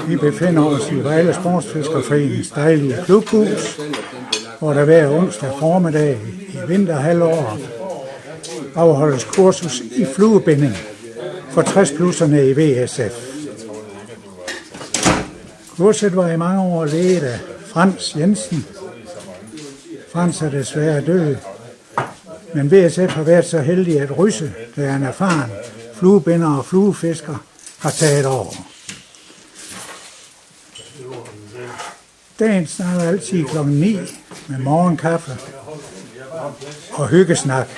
Vi befinder os i Vejle Sportsfiskerforeningens dejlige klubhus, hvor der hver onsdag formiddag i vinterhalvåret afholdes kursus i fluebinding for 60-plusserne i VSF. Kurset var i mange år ledet af Frans Jensen. Frans er desværre død, men VSF har været så heldig at Rysse, der er en erfaren fluebinder og fluefisker, har taget over. Dagen starter altid kl. 9 med morgenkaffe og hyggesnak,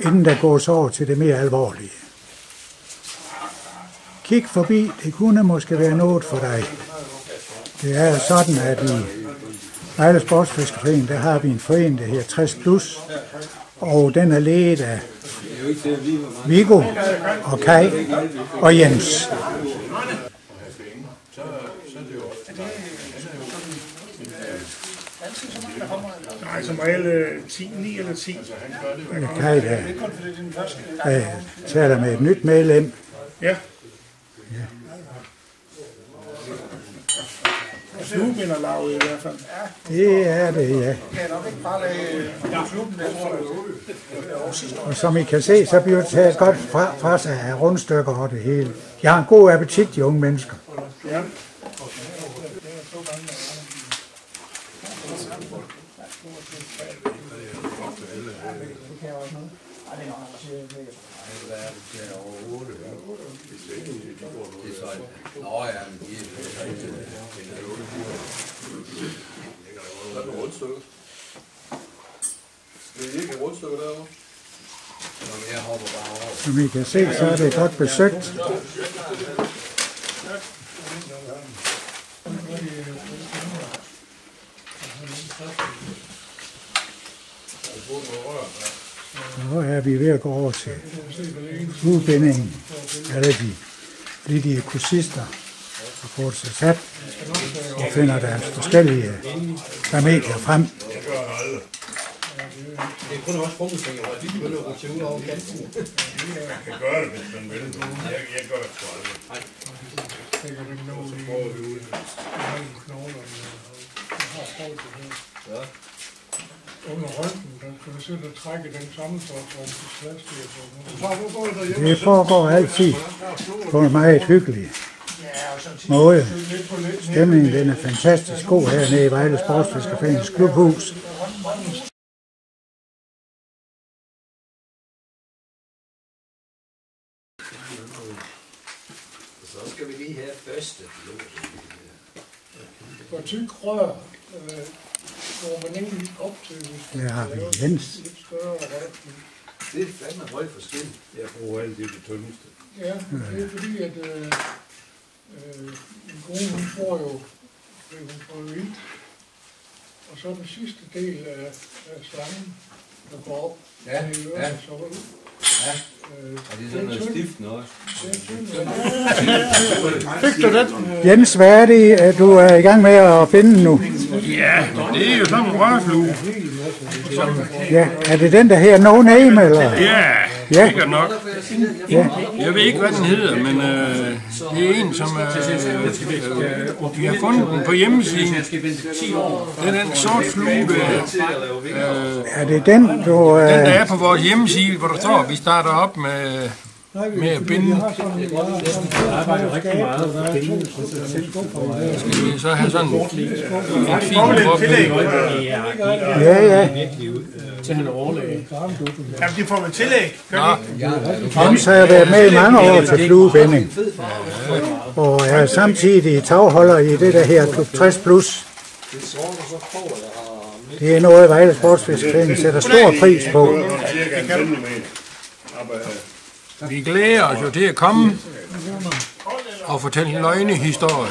inden der gås over til det mere alvorlige. Kig forbi, det kunne måske være noget for dig. Det er sådan, at i Vejle Sportsfiskerforening, der har vi en forening, der hedder 60 Plus, og den er ledet af Viggo og Kai og Jens. Nej, som regel 10, 9 eller 10. Kai, der taler med et nyt medlem. Ja. Fluebinderlaget i hvert fald. Det er det, ja. Og som I kan se, så bliver det taget godt fra sig af rundstykker og det hele. Jeg har en god appetit, de unge mennesker. Ja. Som I kan se, så er det godt besøgt. Nu er vi ved at gå over til fluebindingen. Alle de flittige kursister har fået sig sat og finder deres forskellige familier frem. Det er kun også rummelfinger, og de begynder at rutsche ud over kanten. Man kan gøre det, hvis man vil. Jeg gør det sgu aldrig. Nej. Så prøver vi ud. Ja. Under røntgen, der skal vi sidde og trække den sammenstråling til plastik. Det foregår altid på en meget hyggelig måde. Stemningen den er fantastisk god hernede i Vejle Sportsfiskerforeningens klubhus. Så skal vi lige have første. For tyk rør går man egentlig op til. Der har vi Jens. Det er fandme højt forskelligt. Jeg bruger altid det tyndeste. Ja, det er fordi, at en kone, hun får jo ilt. Og så den sidste del af slangen, der går op. Ja, ja. Ja. Og det er sådan noget stift noget. Fik du det? Jens, hvad er det, du er i gang med at finde nu? Ja, det er jo sådan en rørflue. Ja, er det den, der her No Name, eller? Ja, ja. sikkert nok. Ja. Jeg ved ikke, hvad den hedder, men det er en, som vi har fundet den på hjemmesiden. Det er den sort flue, Er det den, du... den, der er på vores hjemmeside, hvor der står, at vi starter op med at binde. Skal vi så have sådan en fin krop? Ja. Til han overlæge. Jamen, de får vel tillæg. Jens har været med i mange år til fluebinding. Og er samtidig tagholder i det der her Klub 60 Plus. Det er noget, Vejle Sportsfiskerforening sætter stor pris på. Vi glæder os jo til at komme og fortælle løgnehistorier.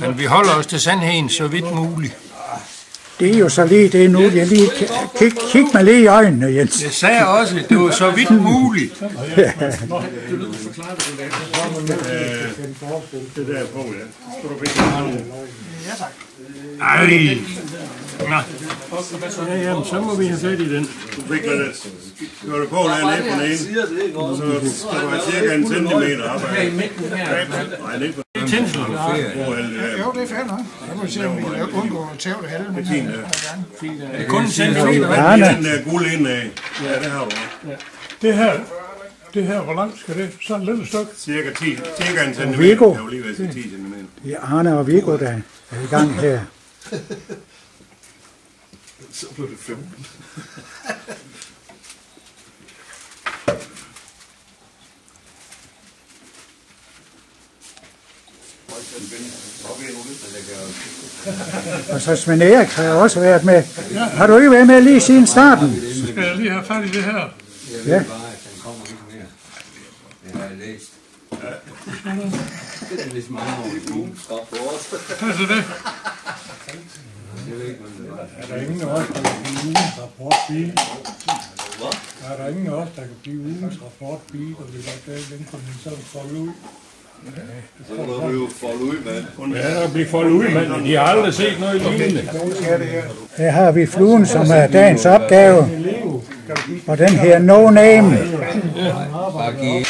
Men vi holder os til sandheden så vidt muligt. Det er jo så lige det nu. Jeg lige kig mig lige i øjnene, Jens. Jeg sagde også, at det var så vidt muligt. Det Ej, Ja, jamen, så må vi have fat i den. Vikler det. Gør det på dernede på den ene. Så skal du have cirka en centimeter op. Her i midten her. Nej, lidt på den. Tændsel. Jo, det er fair nok. Så må vi se, om vi kan undgå at tæve det halve. Det er fint. Det er kun en centimeter. Den der guld indad. Ja, det har du. Det her, hvor langt skal det? Sådan et lille stykke? Cirka en centimeter. Viggo. Jeg vil lige være til 10 centimeter. Det er Arne og Viggo, der er i gang her. Så blev det 15. Og så Svend Erik har også været med. Har du ikke været med lige siden starten? Skal jeg lige have fat i det her? Ja. Det har jeg læst. Det er vist mange år i boomsrapport. Passer det? Jeg ved ikke, hvad det var. Er der ingen af os, der kan blive ugens rapportbil? Er der ingen af os, der kan blive ugens rapportbil, og vi godt gøre den, for den så folde ud? Så må vi jo folde ud, mand. Ja, der bliver foldet ud, mand. De har aldrig set noget lignende. Her har vi fluen, som er dagens opgave. Og den her No Name. Bare giv.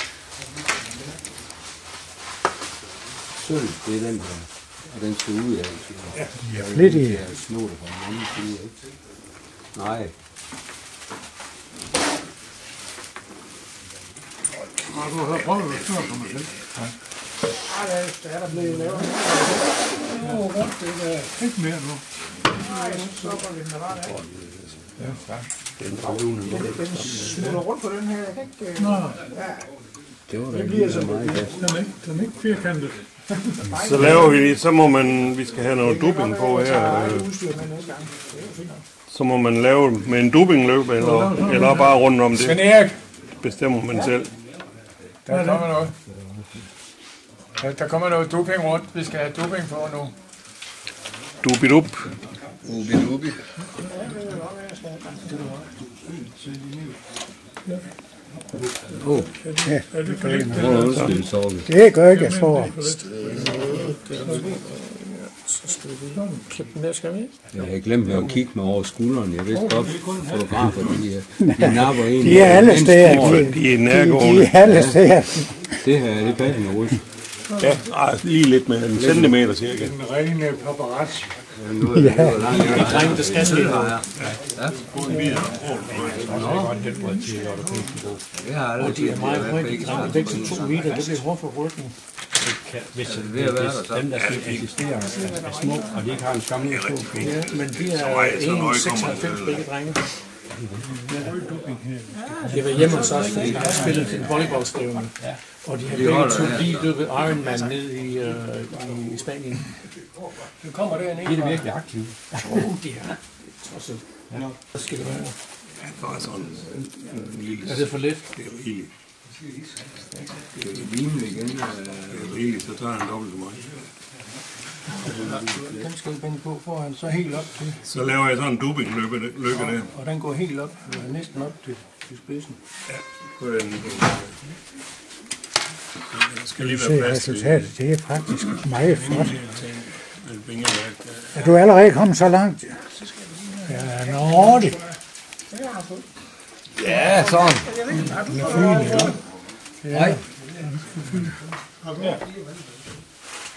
Sølv, det er den her. Og den skal ud af. De er flittige. Det er små, der fra den anden side, ikke? Nej. Har du hørt prøvet at spørge på mig selv? Der er der blevet lavet. Jo, godt, det er ikke mere nu. Nej, så stopper vi den, der var der. Den smutter rundt på den her. Det bliver så meget gas. Den er ikke firkantet. Så laver vi så må man, vi skal have noget dubbing på her. Så må man lave med en dubbingløb, eller bare rundt om Svend det. Erik, Bestemmer man selv. der kommer noget. Der kommer noget doping rundt. Vi skal have doping på nu. Dubidup. Ubi-dubi. Det gør ikke, jeg tror. Så skal vi klippe den der, skal vi? Jeg havde glemt at kigge mig over skulderen. Jeg vidste godt, fotografer, de napper en. De er alle steder. De er nærgående. De er alle steder. Det her, det passer med ryst. Ja, lige lidt med en centimeter cirka. En ren paparazzi. Ja. Dreng, det skal det. Det har aldrig De er meget højt. Begge til 2 meter, det bliver hårdt for ryggen. Hvis ved at være der, så. dem, der skal assistere, er små, og de ikke har en skammel på. Ja, men de er 1,96 begge drenge. De var hjemme hos os, fordi de har spillet til volleyballstævne. Og de har begge to lige løbet Ironman ned i Spanien. Nu kommer der en. De er det virkelig aktive. De er trods alt. Hvad skal det være? Bare sådan en lille. Er det for lidt? Det er rigeligt. Det er rimelig igen. Det er rigeligt, så tager han dobbelt så meget. Den skal vi binde på foran, så helt op til. Så laver jeg sådan en dubbing-lykke der. Og den går helt op, næsten op til spidsen. Ja, på den. Der skal lige Se være plads til. resultatet, det er faktisk meget flot. Den vingerværk der. Er du allerede kommet så langt? Ja, nå det. Ja, sådan. Nej.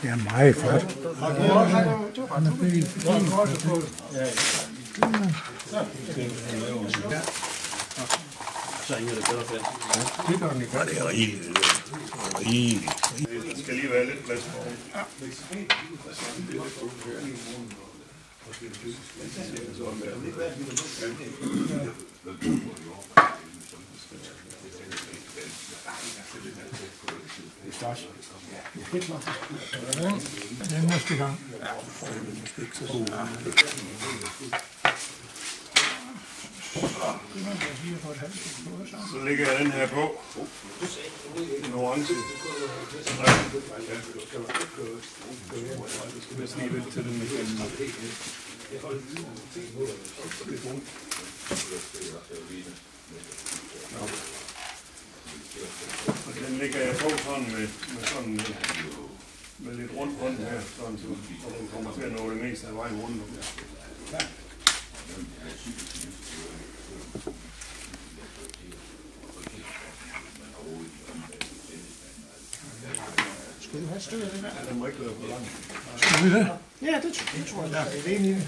Det er meget flot. Ja, det er rigeligt. Det er rigeligt. Der skal lige være lidt plads på. Det er næste gang. Så lægger jeg den her på. En orange. Det skal være snige lidt til den. Og den lægger jeg på sådan med lidt rundt her, sådan så den kommer til at nå det meste af vejen rundt. et stykke af det der. Den må ikke være for lang. Skal vi det? Ja, det tror jeg. Jeg er enig i det.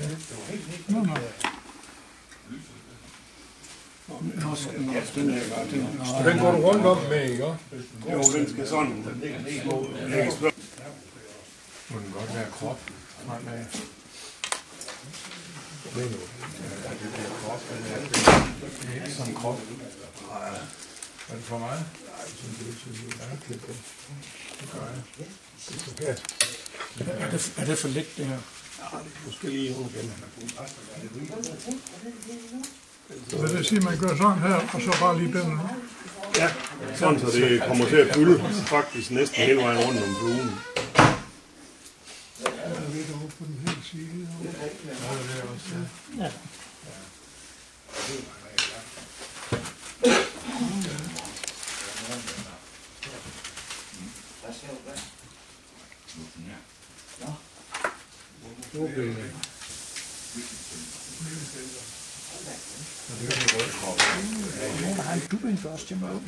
Så den går du rundt om med, ikke? Jo, den skal sådan. Den Må den godt være krop fremad. Det bliver krop, det er ikke som krop. Er det for meget? Jeg synes, det er så det gør jeg. Det er forkert. Er det for lidt, det her? Du skal lige ud igen. Så det vil sige, at man gør sådan her, og så bare lige den. Ja, sådan så det kommer til at fylde faktisk næsten hele vejen rundt om fluen. Lidt over på den her side. Ja, det er også det. Ja. Nogen har en dubbing først til mig. Hvad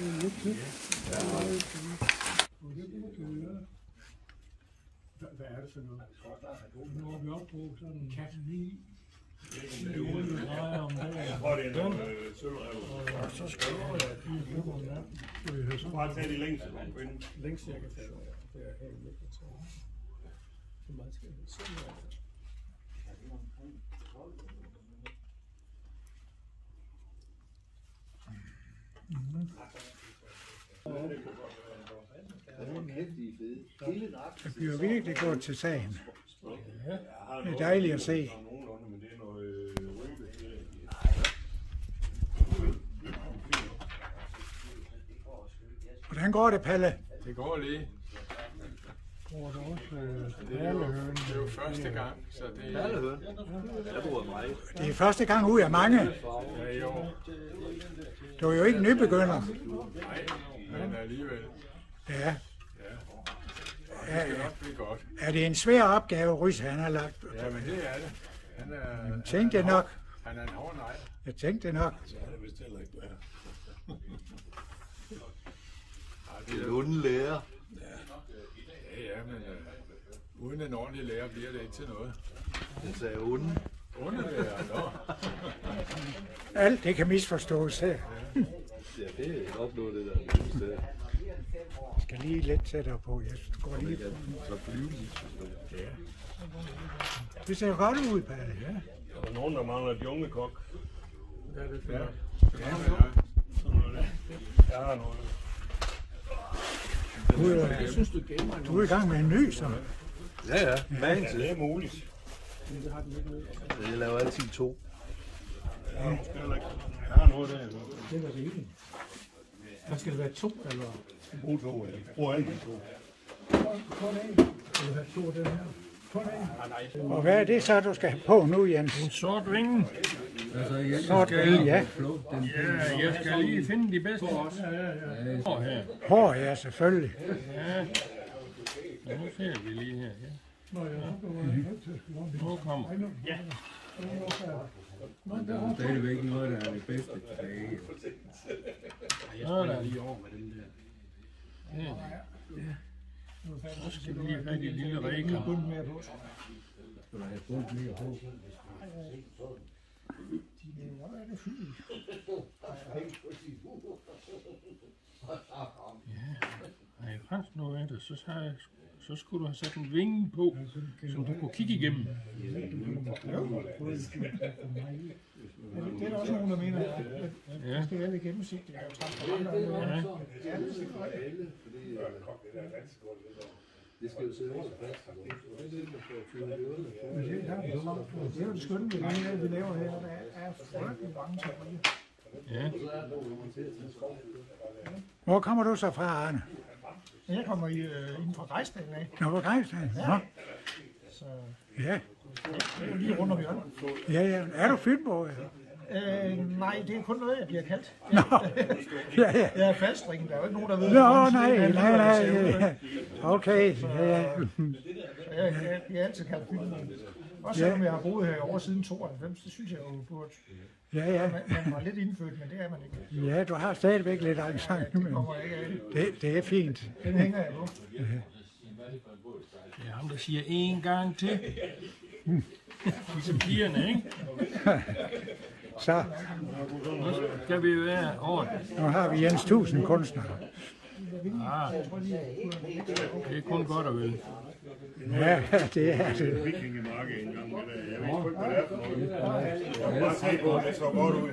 er det for noget? Nu har vi opbrugt sådan en kat lige. Det drejer om dagen. Jeg tror, det er nogle sølvrev. Og så skal jeg have de løber om natten. Så vi har sådan Bare tage de længste. Længst jeg kan få. Det er helt vigtigt. Hvor meget skal jeg se? Det bliver virkelig godt til sagen. Det er dejligt at se. Hvordan går det, Palle? Det går lige. Det er jo første gang, så det er... Det er første gang ud af mange. Ja, i år. Du er jo ikke nybegynder. Nej, men alligevel. Ja. Det skal nok blive godt. Er det en svær opgave, Rys han har lagt? Ja, men det er det. Han er... Tænkte det nok. Han er en hård nej. Jeg tænkte det nok. Det er onde lærer. Ja, men uden en ordentlig lærer bliver det ikke til noget. Det sagde onde. Onde lærer, nå. Alt det kan misforstås her. Ja, det er nok noget, det der. Jeg skal lige lidt tættere på. Jeg går lige på. Så flyvende. Ja. Det ser godt ud, Palle. Ja. Der er nogen, der mangler et junglekok. Hvad er det for noget? Jeg har noget. Du er i gang med en ny, så. Ja, ja. Magen til. Det er muligt. Jeg laver altid 2. Jeg har noget der. Det var rigeligt. Der skal det være 2, eller? Brug 2, eller? Brug alle 2. Og hvad er det så, du skal have på nu, Jens? En sort vinge. Sort vel, ja. Ja, jeg skal lige finde de bedste også. Ja. Her. Hår, ja, selvfølgelig. Ja. Nu ser vi lige her. Ja. Nu kommer. Ja. Men der er stadigvæk noget, der er det bedste tilbage. Så er der lige over med den der. Ja. Så skal vi lige have de lille rækker. Så der er bundt mere på. Nej, fandt noget af det, så skulle du have sat en vinge på, som du kunne kigge igennem. Det er der også nogen, der mener, at det skal være lidt gennemsigtigt og transparent. Ja. Det skal jo sidde også fast. Det er jo det skønne ved det, vi laver her. Der er frygtelig mange teorier. Ja. Hvor kommer du så fra, Arne? Jeg kommer inden fra Grejsdalen af. Nå, hvor Grejsdalen? Nå, Så ja. det er jo lige rundt om hjørnet. Ja, ja. Er du Fynbo? Nej, det er kun noget, jeg bliver kaldt. Nå, ja, ja. Jeg er fastringen, der er jo ikke nogen, der ved Nå, det. nej. Okay, ja. Jeg bliver altid kaldt Fynbo. Også selvom jeg har boet her over siden 92, det synes jeg jo burde. Ja. Man var lidt indfødt, men det er man ikke. Ja, du har stadigvæk lidt accent, men Kommer jeg ikke af det. det er fint. Den hænger jeg på. Det er ham, der siger en gang til. Ligesom pigerne, ikke? Så, Nu skal vi være over. nu har vi Jens 1000 kunstnere. Det er kun godt og vel. Ja, det er det. Vikingemarke engang med det. Jeg ved ikke, hvad det er for noget. Jeg bare se på, at det så godt ud.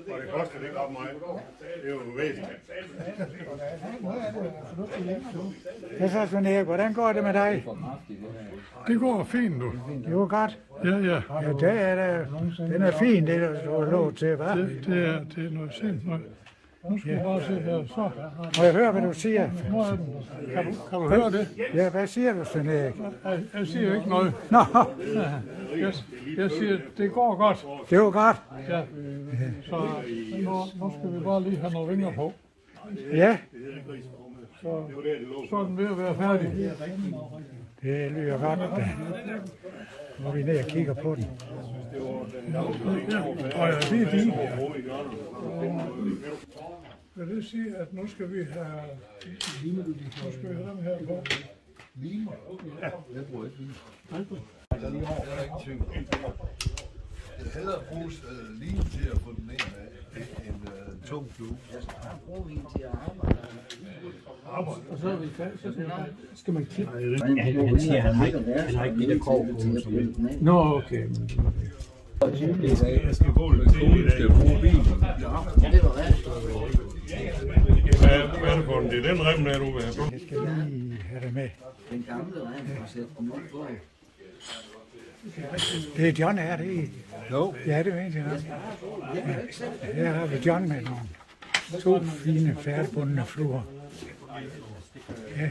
Og det koster ikke ret meget. Det er jo væsentligt. Hvad så, Svend Erik? Hvordan går det med dig? Det går fint, du. Det var godt. Ja. Ja, det er da, den er fin, det du har lov til, hva'? Det er noget sindssygt. Nu skal vi bare se her. Så. Må jeg høre, hvad du siger? Kan du høre det? Ja, hvad siger du, Svend Erik? Jeg siger ikke noget. Nå, Jeg siger, det går godt. det var godt. Ja. Så nu skal vi bare lige have nogle vinger på. Ja, Så er den ved at være færdig. det lyder godt. Nu er vi ned og kigger på den. Og jeg siger de. Vil det sige, at nu skal vi have dem her på? Det er hellere bruges lim til at få den ind af en tung flue. Og så er vi færdige, så skal man klippe. Han siger, han har ikke det der kår på som Nå, okay. Jeg skal gå lidt til i dag. Hvad er det for den? Det er den rem, der du vil have på. Jeg skal lige have det med. Den gamle rem og sætte den ud på. Det er John, er det ikke? Jo. Ja, det er egentlig nok. Ja, her har vi John med nogle 2 fine færdigbundne fluer. Ja.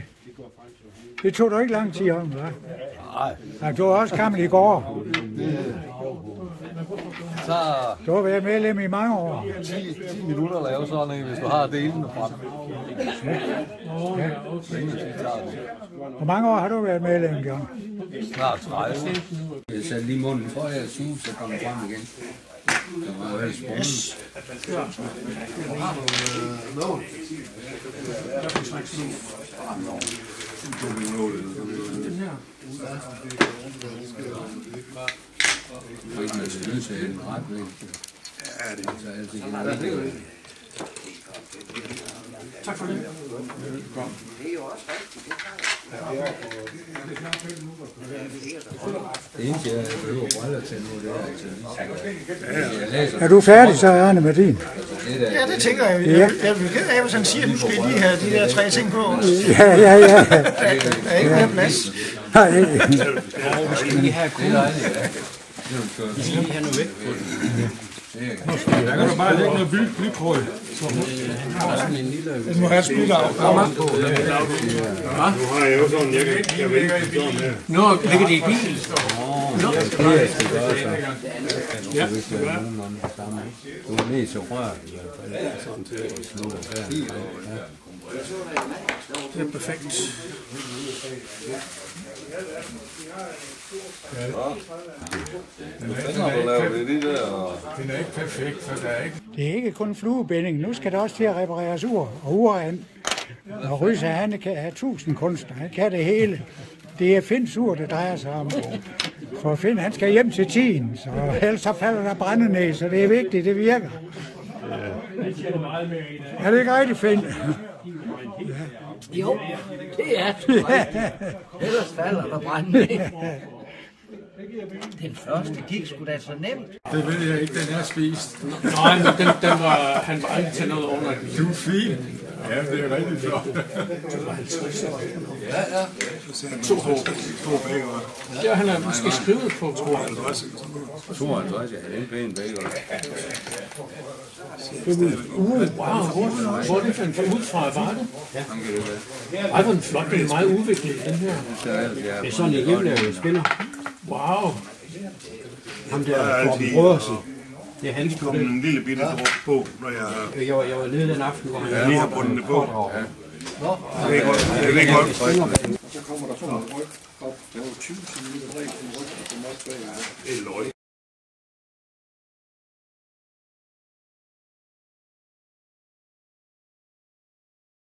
Det tog du ikke lang tid om, hva'? Nej. Du var også gammel i går. Så Du har været medlem i mange år. 10 minutter lave sådan en, hvis du har delene frem. Hvor mange år har du været medlem, John? Snart 30. Jeg satte lige munden for jer, så kom den frem igen. Det var jo helt spændende. Og ikke man skal løse en ret ved. Ja, det er altid igen. Tak for det. Det er jo også rigtigt. Det eneste, jeg behøver briller til nu, det er altså. Er du færdig, så er Arne med din? Ja, det tænker jeg. Jeg vil ked af, hvis han siger, at nu skal I lige have de der 3 ting på. Ja. Der er ikke mere plads. Nej. Vi skal lige have noget væk på den. Der kan du bare lægge noget blytråd. Den må have spillet af. Nu har jeg jo sådan, jeg vil ikke sådan her. Nå, ligger det i bilen? Nå, ja, det gør du er ned til rør i hvert fald. Det er perfekt. Den er ikke perfekt, for der er ikke... Det er ikke kun fluebinding. Nu skal det også til at repareres ur og urand. Og Ryse, han kan have 1000 kunstnere. Han kan det hele. Det er Finns ur, det drejer sig om. For Finn, han skal hjem til tiden, så ellers så falder der brænde ned, så det er vigtigt, det virker. Er det ikke rigtigt, Finn? Jo, det er det. Ellers falder der brænde. Den første gik sgu da så nemt. Det ved jeg ikke, den er spist. Nej, men han var aldrig til noget under den. Du er fin. Ja, det er rigtig flot. Ja, han er måske skrevet på 52. 52, ja, det er en pæn bagel. Wow, hvor det fandt ud fra, var det? Ja, han kan det være. Ej, hvor den flot, den er meget udviklet, den her. Det er sådan, en hjemmelavet spiller. Wow. Ham der Torben Brødersen. Det er hans Kom en lille bitte på, når jeg Jeg var nede den aften, hvor han lige har bundet det på. Ja. Det er godt. Det er godt. Så kommer der sådan en ryg op. Der var 20 cm bred. Det er løg.